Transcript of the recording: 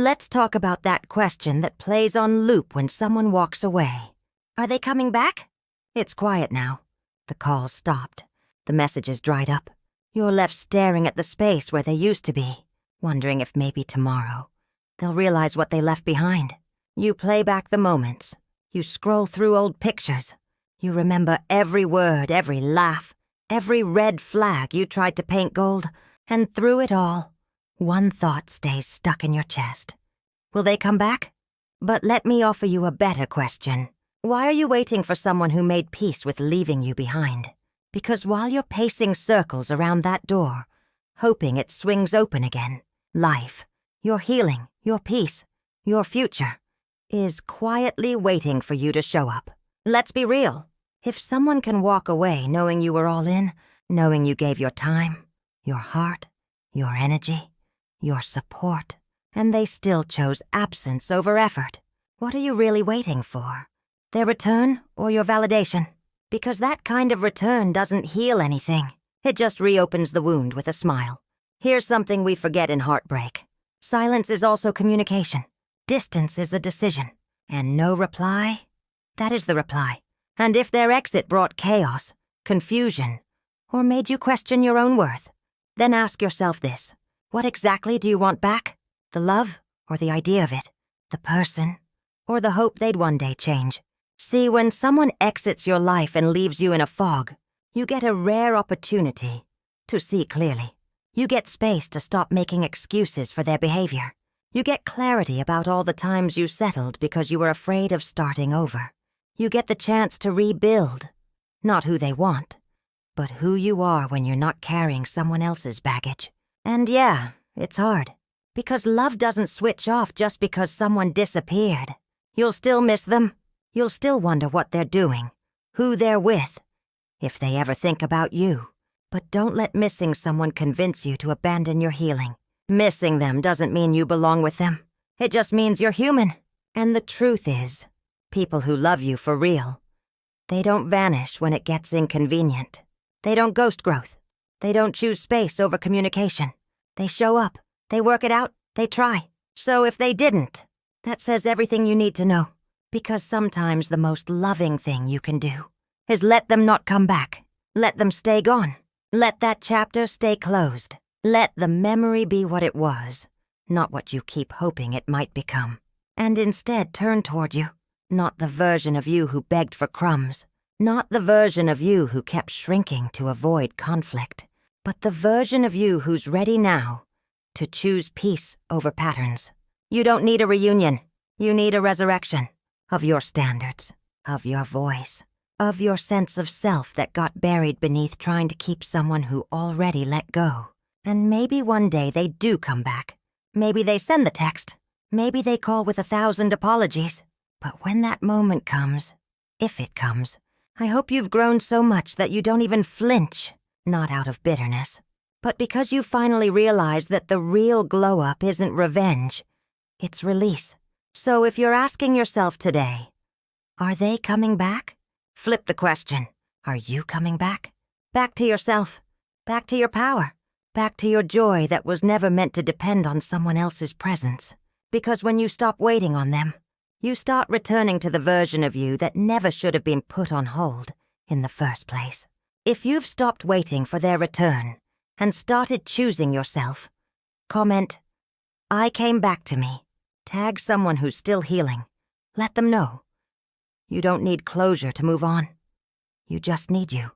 Let's talk about that question that plays on loop when someone walks away. Are they coming back? It's quiet now. The calls stopped. The messages dried up. You're left staring at the space where they used to be, wondering if maybe tomorrow they'll realize what they left behind. You play back the moments. You scroll through old pictures. You remember every word, every laugh, every red flag you tried to paint gold, and through it all, one thought stays stuck in your chest. Will they come back? But let me offer you a better question. Why are you waiting for someone who made peace with leaving you behind? Because while you're pacing circles around that door, hoping it swings open again, life, your healing, your peace, your future, is quietly waiting for you to show up. Let's be real. If someone can walk away knowing you were all in, knowing you gave your time, your heart, your energy, your support, and they still chose absence over effort, what are you really waiting for? Their return or your validation? Because that kind of return doesn't heal anything. It just reopens the wound with a smile. Here's something we forget in heartbreak. Silence is also communication. Distance is a decision. And no reply, that is the reply. And if their exit brought chaos, confusion, or made you question your own worth, then ask yourself this. What exactly do you want back? The love or the idea of it? The person or the hope they'd one day change? See, when someone exits your life and leaves you in a fog, you get a rare opportunity to see clearly. You get space to stop making excuses for their behavior. You get clarity about all the times you settled because you were afraid of starting over. You get the chance to rebuild, not who they want, but who you are when you're not carrying someone else's baggage. And yeah, it's hard, because love doesn't switch off just because someone disappeared. You'll still miss them. You'll still wonder what they're doing, who they're with, if they ever think about you. But don't let missing someone convince you to abandon your healing. Missing them doesn't mean you belong with them. It just means you're human. And the truth is, people who love you for real, they don't vanish when it gets inconvenient. They don't ghost growth. They don't choose space over communication. They show up. They work it out. They try. So if they didn't, that says everything you need to know. Because sometimes the most loving thing you can do is let them not come back. Let them stay gone. Let that chapter stay closed. Let the memory be what it was, not what you keep hoping it might become. And instead turn toward you, not the version of you who begged for crumbs, not the version of you who kept shrinking to avoid conflict, but the version of you who's ready now to choose peace over patterns. You don't need a reunion. You need a resurrection. Of your standards, of your voice, of your sense of self that got buried beneath trying to keep someone who already let go. And maybe one day they do come back. Maybe they send the text. Maybe they call with 1,000 apologies. But when that moment comes, if it comes, I hope you've grown so much that you don't even flinch, not out of bitterness, but because you finally realize that the real glow-up isn't revenge, it's release. So if you're asking yourself today, are they coming back? Flip the question. Are you coming back? Back to yourself. Back to your power. Back to your joy that was never meant to depend on someone else's presence. Because when you stop waiting on them, you start returning to the version of you that never should have been put on hold in the first place. If you've stopped waiting for their return and started choosing yourself, comment, "I came back to me." Tag someone who's still healing. Let them know. You don't need closure to move on. You just need you.